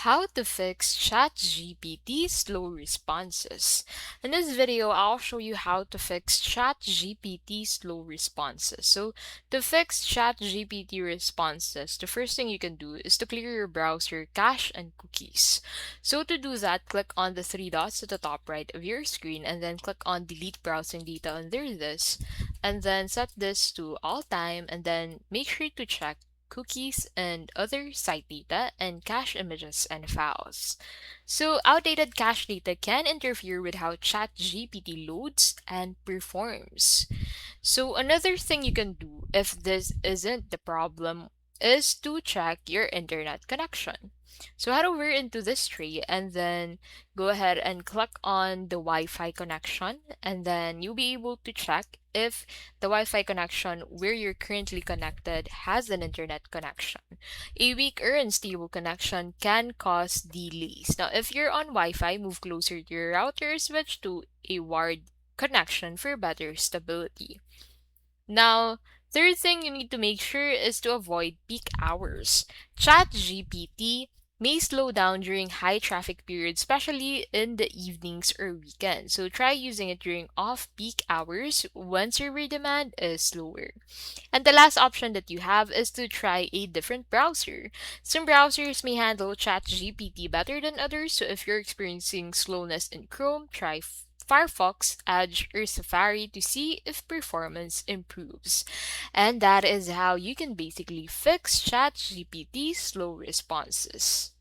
How to fix ChatGPT slow responses. In this video, I'll show you how to fix ChatGPT slow responses. So, to fix ChatGPT responses, the first thing you can do is to clear your browser cache and cookies. So, to do that, click on the three dots at the top right of your screen and then click on delete browsing data under this, and then set this to all time, and then make sure to check cookies and other site data and cache images and files. So outdated cache data can interfere with how ChatGPT loads and performs. So another thing you can do if this isn't the problem is to check your internet connection. So head over into this tree and then go ahead and click on the Wi-Fi connection, and then you'll be able to check if the Wi-Fi connection where you're currently connected has an internet connection. A weak or unstable connection can cause delays. Now, if you're on Wi-Fi, move closer to your router or switch to a wired connection for better stability. Now, third thing you need to make sure is to avoid peak hours. ChatGPT may slow down during high traffic periods, especially in the evenings or weekends. So try using it during off-peak hours when server demand is lower. And the last option that you have is to try a different browser. Some browsers may handle ChatGPT better than others, so if you're experiencing slowness in Chrome, try Firefox, Edge, or Safari to see if performance improves. And that is how you can basically fix ChatGPT slow responses.